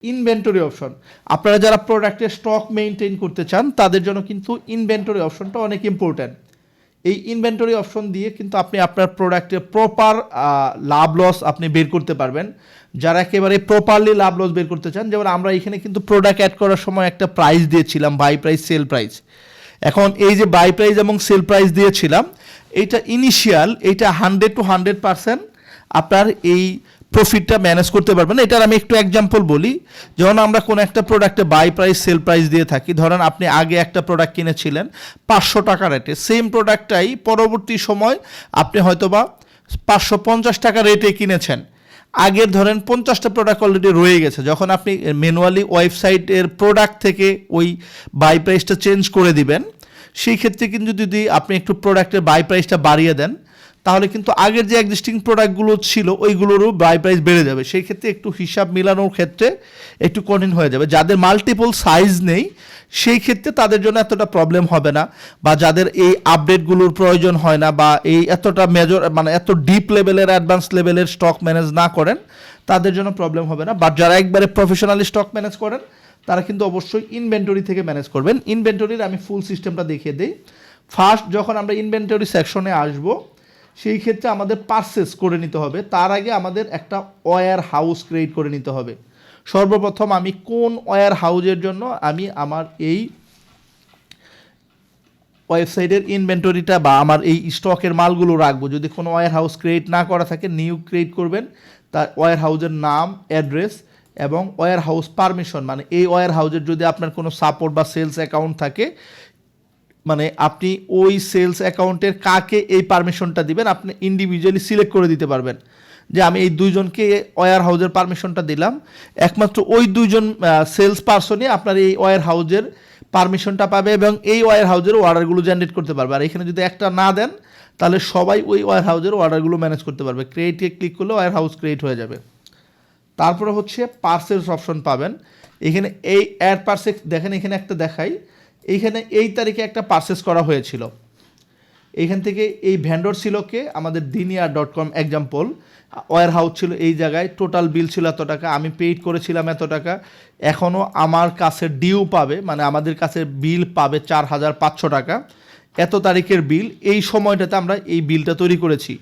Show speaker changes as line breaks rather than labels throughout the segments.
Inventory option, আপনারা যারা প্রোডাক্টের স্টক মেনটেন করতে চান তাদের জন্য কিন্তু ইনভেন্টরি অপশনটা অনেক ইম্পর্ট্যান্ট। এই ইনভেন্টরি অপশন দিয়ে কিন্তু আপনি আপনার প্রোডাক্টের প্রপার লাভ লস আপনি বের করতে পারবেন। যারা একেবারে প্রপারলি লাভ লস বের করতে চান, যেমন আমরা এখানে কিন্তু প্রোডাক্ট অ্যাড করার সময় একটা প্রাইস দিয়েছিলাম, বাই প্রাইস সেল প্রাইস। এখন এই যে বাই প্রাইস এবং সেল প্রাইস দিয়েছিলাম, এইটা ইনিশিয়াল, এইটা 100 to 100% আপনার এই প্রফিটটা ম্যানেজ করতে পারবেন। এটার আমি একটু এক্সাম্পল বলি। যখন আমরা কোনো একটা প্রোডাক্টে বাই প্রাইস সেল প্রাইস দিয়ে থাকি, ধরেন আপনি আগে একটা প্রোডাক্ট কিনেছিলেন 500 টাকা রেটে, সেম প্রোডাক্টটাই পরবর্তী সময় আপনি হয়তোবা 550 টাকা রেটে কিনেছেন। আগের ধরেন 50টা প্রোডাক্ট অলরেডি রয়ে গেছে, যখন আপনি ম্যানুয়ালি ওয়েবসাইটের প্রোডাক্ট থেকে ওই বাই প্রাইসটা চেঞ্জ করে দিবেন, সেই ক্ষেত্রে কিন্তু যদি আপনি একটু প্রোডাক্টের বাই প্রাইসটা বাড়িয়ে দেন, তাহলে কিন্তু আগের যে এক্সিস্টিং প্রোডাক্টগুলো ছিল ওইগুলোরও বাই প্রাইস বেড়ে যাবে। সেই ক্ষেত্রে একটু হিসাব মিলানোর ক্ষেত্রে একটু কঠিন হয়ে যাবে। যাদের মাল্টিপল সাইজ নেই সেই ক্ষেত্রে তাদের জন্য এতটা প্রবলেম হবে না, বা যাদের এই আপডেটগুলোর প্রয়োজন হয় না, বা এই এতটা মেজর মানে এত ডিপ লেভেলের অ্যাডভান্স লেভেলের স্টক ম্যানেজ না করেন, তাদের জন্য প্রবলেম হবে না। বাট যারা একবারে প্রফেশনালি স্টক ম্যানেজ করেন তারা কিন্তু অবশ্যই ইনভেন্টরি থেকে ম্যানেজ করবেন। ইনভেন্টরির আমি ফুল সিস্টেমটা দেখিয়ে দিই। ফার্স্ট যখন আমরা ইনভেন্টরি সেকশনে আসব, সেই ক্ষেত্রে আমাদের পারচেস করে নিতে হবে। তার আগে আমাদের একটা ওয়্যার হাউস ক্রিয়েট করে নিতে হবে। সর্বপ্রথম আমি কোন ওয়্যার হাউসের জন্য আমি আমার এই ওয়েবসাইটের ইনভেন্টরিটা বা আমার এই স্টকের মালগুলো রাখবো, যদি কোনো ওয়্যার হাউস ক্রিয়েট না করা থাকে নিউ ক্রিয়েট করবেন। তার ওয়্যার হাউসের নাম, অ্যাড্রেস এবং ওয়্যার হাউস পারমিশন, মানে এই ওয়্যার হাউসের যদি আপনার কোনো সাপোর্ট বা সেলস অ্যাকাউন্ট থাকে, মানে আপনি ওই সেলস অ্যাকাউন্টের কাকে এই পারমিশনটা দিবেন আপনি ইন্ডিভিজুয়ালি সিলেক্ট করে দিতে পারবেন, যে আমি এই দুইজনকে ওয়্যার হাউসের পারমিশনটা দিলাম। একমাত্র ওই দুইজন সেলস পার্সনই আপনার এই ওয়্যার হাউসের পারমিশনটা পাবে এবং এই ওয়্যার হাউসের অর্ডারগুলো জেনারেট করতে পারবে। আর এখানে যদি একটা না দেন, তাহলে সবাই ওই ওয়্যার হাউসের অর্ডারগুলো ম্যানেজ করতে পারবে। ক্রিয়েটে ক্লিক করলে ওয়্যার হাউস ক্রিয়েট হয়ে যাবে। তারপরে হচ্ছে পার্সেলস অপশন পাবেন। এখানে এই অ্যাড পার্সেল দেখেন, এখানে একটা দেখাই, এইখানে এই তারিখে একটা পারচেস করা হয়েছিল। এইখান থেকে এই ভ্যান্ডর ছিল কে, আমাদের দিনিয়া.com এক্সাম্পল। ওয়্যার হাউস ছিল এই জায়গায়, টোটাল বিল ছিল এত টাকা, আমি পেইড করেছিলাম এত টাকা। এখনও আমার কাছে ডিউ পাবে, মানে আমাদের কাছে বিল পাবে 4500 টাকা, এত তারিখের বিল। এই সময়টাতে আমরা এই বিলটা তৈরি করেছি,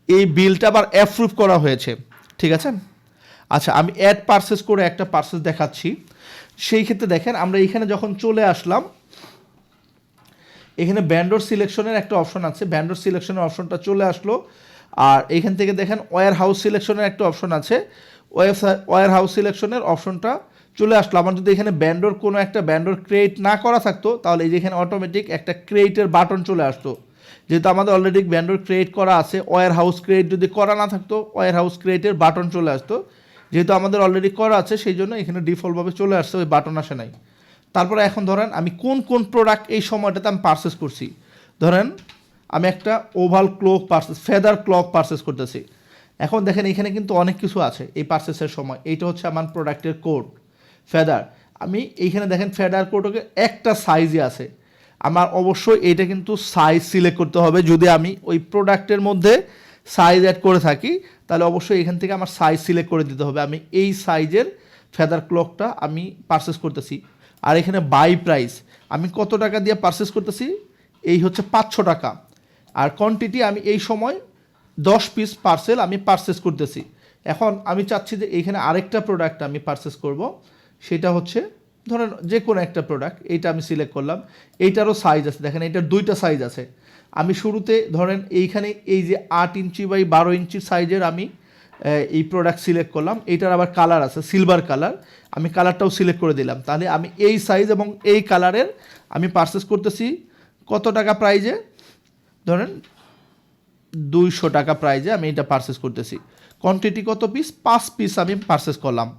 এই বিলটা আবার অ্যাপ্রুভ করা হয়েছে। ঠিক আছে। আচ্ছা, আমি অ্যাড পারচেস করে একটা পারচেস দেখাচ্ছি। সেই ক্ষেত্রে দেখেন, আমরা এখানে যখন চলে আসলাম, এখানে ভ্যান্ডর সিলেকশনের একটা অপশন আছে, ভ্যান্ডর সিলেকশনের অপশনটা চলে আসলো। আর এখান থেকে দেখেন ওয়্যার হাউস সিলেকশনের একটা অপশন আছে, ওয়্যার হাউস সিলেকশনের অপশনটা চলে আসলো। আমার যদি এখানে ভ্যান্ডর কোনো একটা ভ্যান্ডর ক্রিয়েট না করা থাকতো, তাহলে এই যে এখানে অটোমেটিক একটা ক্রিয়েটের বাটন চলে আসতো। যেহেতু আমাদের অলরেডি ভ্যান্ডর ক্রিয়েট করা আছে, ওয়্যার হাউস ক্রিয়েট যদি করা না থাকতো, ওয়্যার হাউস ক্রিয়েটের বাটন চলে আসতো। যেহেতু আমাদের অলরেডি করা আছে, সেই জন্য এখানে ডিফল্টভাবে চলে আসছে, ওই বাটন আসে নাই। তারপরে এখন ধরেন আমি কোন কোন প্রোডাক্ট এই সময়টাতে আমি পারচেস করছি। ধরেন আমি একটা oval clock purchase, feather clock purchase করতেছি। এখন দেখেন এখানে কিন্তু অনেক কিছু আছে এই পারচেসের সময়। এইটা হচ্ছে আমার প্রোডাক্টের কোড ফেদার। আমি এইখানে দেখেন ফেদার কোডকে একটা সাইজে আছে, আমার অবশ্যই এইটা কিন্তু সাইজ সিলেক্ট করতে হবে। যদি আমি ওই প্রোডাক্টের মধ্যে সাইজ অ্যাড করে থাকি, তাহলে অবশ্যই এখান থেকে আমার সাইজ সিলেক্ট করে দিতে হবে। আমি এই সাইজের ফেদার ক্লকটা আমি পারচেস করতেছি। আর এখানে বাই প্রাইস, আমি কত টাকা দিয়ে পারচেস করতেছি, এই হচ্ছে 500 টাকা। আর কোয়ান্টিটি আমি এই সময় 10 পিস পার্সেল আমি পারচেস করতেছি। এখন আমি চাচ্ছি যে এইখানে আরেকটা প্রোডাক্ট আমি পারচেস করব, সেটা হচ্ছে ধরেন যে কোনো একটা প্রোডাক্ট, এইটা আমি সিলেক্ট করলাম। এইটারও সাইজ আছে, দেখেন এইটার দুইটা সাইজ আছে। আমি শুরুতে ধরেন এইখানে এই যে 8 ইঞ্চি বাই 12 ইঞ্চি সাইজের আমি এই প্রোডাক্ট সিলেক্ট করলাম। এইটার আবার কালার আছে সিলভার কালার, আমি কালারটাও সিলেক্ট করে দিলাম। তাহলে আমি এই সাইজ এবং এই কালারের আমি পারচেস করতেছি কত টাকা প্রাইজে, ধরেন 200 টাকা প্রাইজে আমি এটা পারচেস করতেছি। কোয়ান্টিটি কত পিস, 5 পিস আমি পারচেস করলাম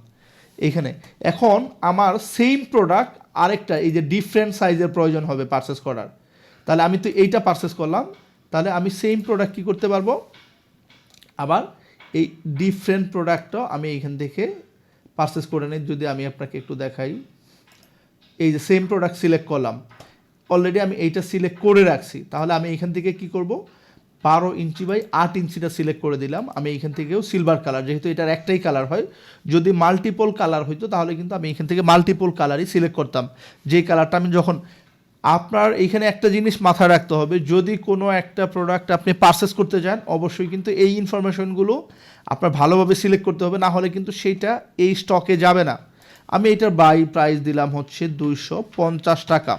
এইখানে। এখন আমার সেম প্রোডাক্ট আরেকটা এই যে ডিফারেন্ট সাইজের প্রয়োজন হবে পারচেস করার, তাহলে আমি তো এইটা পারচেস করলাম, তাহলে আমি সেম প্রোডাক্ট কী করতে পারবো, আবার এই ডিফারেন্ট প্রোডাক্টটাও আমি এইখান থেকে পারচেস করে নিই। যদি আমি আপনাকে একটু দেখাই, এই যে সেম প্রোডাক্ট সিলেক্ট করলাম, অলরেডি আমি এইটা সিলেক্ট করে রাখছি, তাহলে আমি এইখান থেকে কি করব, 12 ইঞ্চি বাই 8 ইঞ্চিটা সিলেক্ট করে দিলাম। আমি এখান থেকেও সিলভার কালার, যেহেতু এটার একটাই কালার হয়, যদি মাল্টিপল কালার হইতো তাহলে কিন্তু আমি এখান থেকে মাল্টিপল কালারই সিলেক্ট করতাম। যেই কালারটা আমি যখন, আপনার এইখানে একটা জিনিস মাথায় রাখতে হবে, যদি কোনো একটা প্রোডাক্ট আপনি পারচেস করতে যান অবশ্যই কিন্তু এই ইনফরমেশনগুলো আপনার ভালোভাবে সিলেক্ট করতে হবে, না হলে কিন্তু সেইটা এই স্টকে যাবে না। আমি এটার বাই প্রাইস দিলাম হচ্ছে 250 টাকা,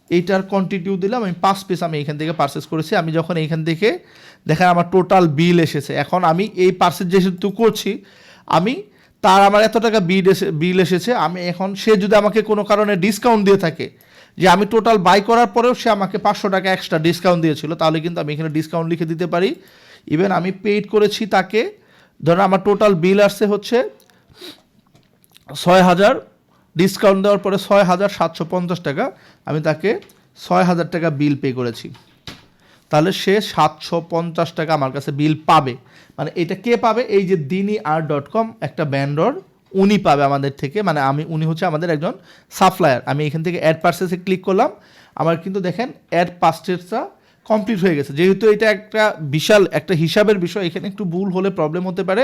এইটার কোয়ান্টিটিও দিলাম, আমি 5 পিস আমি এখান থেকে পারচেস করেছি। আমি যখন এইখান থেকে দেখেন আমার টোটাল বিল এসেছে, এখন আমি এই পারচেস যেহেতু করছি আমি, তার আমার এত টাকা বিল এসেছে, আমি এখন সে যদি আমাকে কোনো কারণে ডিসকাউন্ট দিয়ে থাকে, যে আমি টোটাল বাই করার পরেও সে আমাকে 500 টাকা এক্সট্রা ডিসকাউন্ট দিয়েছিল, তাহলে কিন্তু আমি এখানে ডিসকাউন্ট লিখে দিতে পারি। ইভেন আমি পেইড করেছি তাকে, ধরুন আমার টোটাল বিল আসছে হচ্ছে 6000, ডিসকাউন্ট দেওয়ার পরে 6750 টাকা, আমি তাকে 6000 টাকা বিল পে করেছি, তাহলে সে 750 টাকা আমার কাছে বিল পাবে। মানে এটা কে পাবে? এই যে diniart.com একটা ব্যান্ডর, উনি পাবে আমাদের থেকে, মানে উনি হচ্ছে আমাদের একজন সাপ্লায়ার। আমি এখান থেকে অ্যাড পারচেসে ক্লিক করলাম, আমার কিন্তু দেখেন অ্যাড পারচেসটা কমপ্লিট হয়ে গেছে। যেহেতু এটা একটা বিশাল একটা হিসাবের বিষয়, এখানে একটু ভুল হলে প্রবলেম হতে পারে,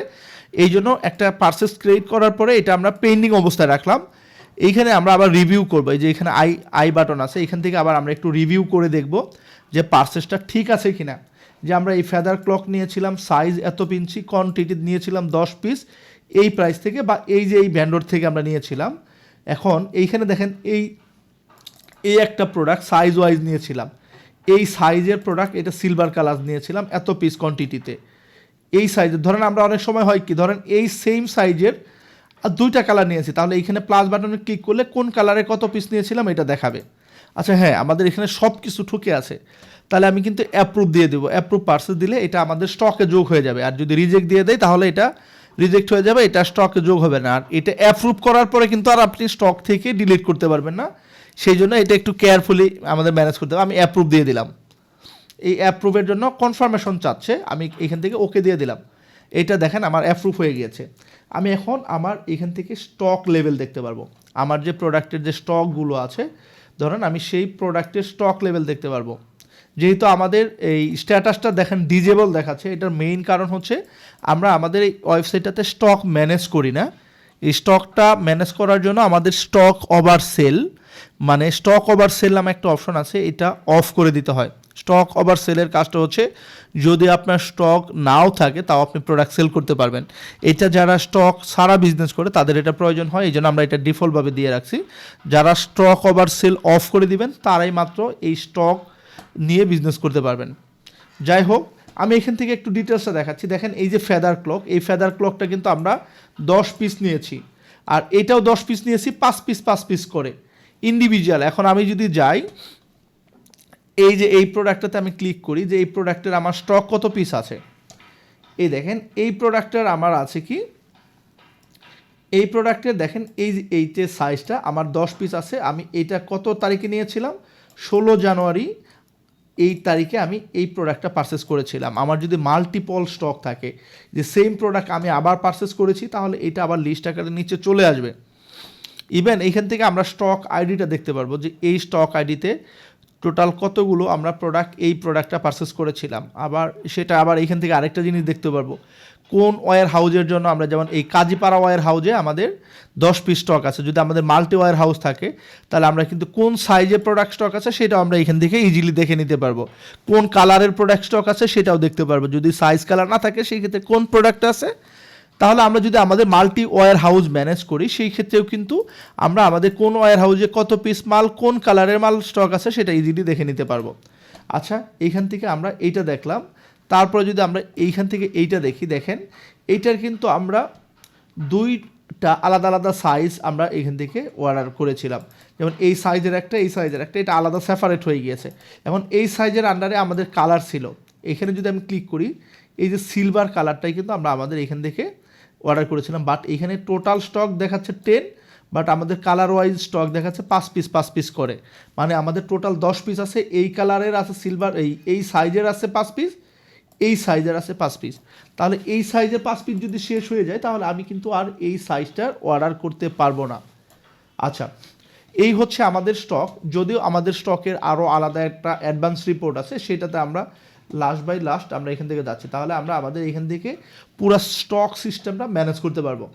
এই জন্য একটা পারচেস ক্রিয়েট করার পরে এটা আমরা পেন্ডিং অবস্থায় রাখলাম। এইখানে আমরা আবার রিভিউ করবো, এই যে এখানে আই বাটন আছে, এখান থেকে আবার আমরা একটু রিভিউ করে দেখব যে পারচেসটা ঠিক আছে কিনা। যে আমরা এই ফেদার ক্লক নিয়েছিলাম, সাইজ এত ইঞ্চি, কোয়ান্টিটি নিয়েছিলাম 10 পিস এই প্রাইস থেকে, বা এই যে এই ভ্যান্ডর থেকে আমরা নিয়েছিলাম। এখন এইখানে দেখেন এই একটা প্রোডাক্ট সাইজ ওয়াইজ নিয়েছিলাম, এই সাইজের প্রোডাক্ট, এটা সিলভার কালার নিয়েছিলাম এত পিস কোয়ান্টিটিতে, এই সাইজের। ধরেন আমরা অনেক সময় হয় কি, ধরেন এই সেম সাইজের আর 2টা কালার নিয়েছি, তাহলে এইখানে প্লাস বাটনে ক্লিক করলে কোন কালারে কত পিস নিয়েছিলাম এটা দেখাবে। আচ্ছা হ্যাঁ, আমাদের এখানে সব কিছু ঠুকে আছে, তাহলে আমি কিন্তু অ্যাপ্রুভ দিয়ে দেবো। অ্যাপ্রুভ পার্সেল দিলে এটা আমাদের স্টকে যোগ হয়ে যাবে, আর যদি রিজেক্ট দিয়ে দেয় তাহলে এটা রিজেক্ট হয়ে যাবে, এটা স্টকে যোগ হবে না। আর এটা অ্যাপ্রুভ করার পরে কিন্তু আর আপনি স্টক থেকে ডিলিট করতে পারবেন না, সেই জন্য এটা একটু কেয়ারফুলি আমাদের ম্যানেজ করতে হবে। আমি অ্যাপ্রুভ দিয়ে দিলাম, এই অ্যাপ্রুভের জন্য কনফার্মেশন চাচ্ছে, আমি এখান থেকে ওকে দিয়ে দিলাম। এটা দেখেন আমার অ্যাপ্রুভ হয়ে গিয়েছে। আমি এখন আমার এখান থেকে স্টক লেভেল দেখতে পারবো, আমার যে প্রোডাক্টের যে স্টকগুলো আছে, ধরেন আমি সেই প্রোডাক্টের স্টক লেভেল দেখতে পারবো। যেহেতু আমাদের এই স্ট্যাটাসটা দেখেন ডিজেবল দেখাচ্ছে, এটার মেইন কারণ হচ্ছে আমরা আমাদের এই ওয়েবসাইটটাতে স্টক ম্যানেজ করি না। এই স্টকটা ম্যানেজ করার জন্য আমাদের স্টক ওভার সেল, মানে স্টক ওভার সেল নামে একটা অপশন আছে, এটা অফ করে দিতে হয়। স্টক ওভার সেলের কাজটা হচ্ছে যদি আপনার স্টক নাও থাকে তাও আপনি প্রোডাক্ট সেল করতে পারবেন। এটা যারা স্টক সারা বিজনেস করে তাদের এটা প্রয়োজন হয়, এই জন্য আমরা এটা ডিফল্টভাবে দিয়ে রাখছি। যারা স্টক ওভার সেল অফ করে দিবেন তারাই মাত্র এই স্টক নিয়ে বিজনেস করতে পারবেন। যাই হোক, আমি এখান থেকে একটু ডিটেলসটা দেখাচ্ছি। দেখেন এই যে ফেদার ক্লক, এই ফেদার ক্লকটা কিন্তু আমরা 10 পিস নিয়েছি, আর এটাও 10 পিস নিয়েছি, 5 পিস করে ইন্ডিভিজুয়াল। এখন আমি যদি যাই এই যে এই প্রোডাক্টটাতে আমি ক্লিক করি, যে এই প্রোডাক্টের আমার স্টক কত পিস আছে, এই দেখেন এই প্রোডাক্টের আমার আছে কি, এই প্রোডাক্টের দেখেন এই যে সাইজটা আমার 10 পিস আছে। আমি এটা কত তারিখে নিয়েছিলাম, 16 জানুয়ারি এই তারিখে আমি এই প্রোডাক্টটা পারচেস করেছিলাম। আমার যদি মাল্টিপল স্টক থাকে, যে সেম প্রোডাক্ট আমি আবার পারচেস করেছি, তাহলে এটা আবার লিস্ট আকারে নিচে চলে আসবে। ইভেন এইখান থেকে আমরা স্টক আইডিটা দেখতে পারবো, যে এই স্টক আইডিতে টোটাল কতগুলো আমরা এই প্রোডাক্টটা পারচেস করেছিলাম। আবার সেটা আবার এইখান থেকে আরেকটা জিনিস দেখতে পারবো, কোন ওয়্যার হাউজের জন্য আমরা, যেমন এই কাজীপাড়া ওয়্যার হাউজে আমাদের 10 পিস স্টক আছে। যদি আমাদের মাল্টি ওয়্যার হাউস থাকে তাহলে আমরা কিন্তু কোন সাইজের প্রোডাক্ট স্টক আছে সেটাও আমরা এখান থেকে ইজিলি দেখে নিতে পারবো। কোন কালারের প্রোডাক্ট স্টক আছে সেটাও দেখতে পারবো। যদি সাইজ কালার না থাকে সেই ক্ষেত্রে কোন প্রোডাক্ট আছে, তাহলে আমরা যদি আমাদের মাল্টি ওয়্যার হাউস ম্যানেজ করি সেই ক্ষেত্রেও কিন্তু আমরা আমাদের কোন ওয়্যার হাউসে কত পিস মাল, কোন কালারের মাল স্টক আছে সেটা ইজিলি দেখে নিতে পারবো। আচ্ছা, এইখান থেকে আমরা এইটা দেখলাম। তারপরে যদি আমরা এইখান থেকে এইটা দেখি, দেখেন এইটার কিন্তু আমরা 2টা আলাদা আলাদা সাইজ আমরা এখান থেকে অর্ডার করেছিলাম। যেমন এই সাইজের একটা, এই সাইজের একটা, এটা আলাদা সেপারেট হয়ে গিয়েছে। এখন এই সাইজের আন্ডারে আমাদের কালার ছিল, এখানে যদি আমি ক্লিক করি, এই যে সিলভার কালারটাই কিন্তু আমরা আমাদের এখান থেকে অর্ডার করেছিলাম। বাট এখানে টোটাল স্টক দেখাচ্ছে 10, বাট আমাদের কালার ওয়াইজ স্টক দেখাচ্ছে 5 পিস করে। মানে আমাদের টোটাল 10 পিস আছে, এই কালারের আছে সিলভার, এই সাইজের আছে 5 পিস, এই সাইজের আছে 5 পিস। তাহলে এই সাইজের 5 পিস যদি শেষ হয়ে যায় তাহলে আমি কিন্তু আর এই সাইজটার অর্ডার করতে পারবো না। আচ্ছা, এই হচ্ছে আমাদের স্টক। যদিও আমাদের স্টকের আরও আলাদা একটা অ্যাডভান্স রিপোর্ট আছে, সেটাতে আমরা লাস্ট বাই লাস্ট আমরা এখান থেকে যাচ্ছি, তাহলে আমরা আমাদের এখান থেকে পুরো স্টক সিস্টেমটা ম্যানেজ করতে পারবো।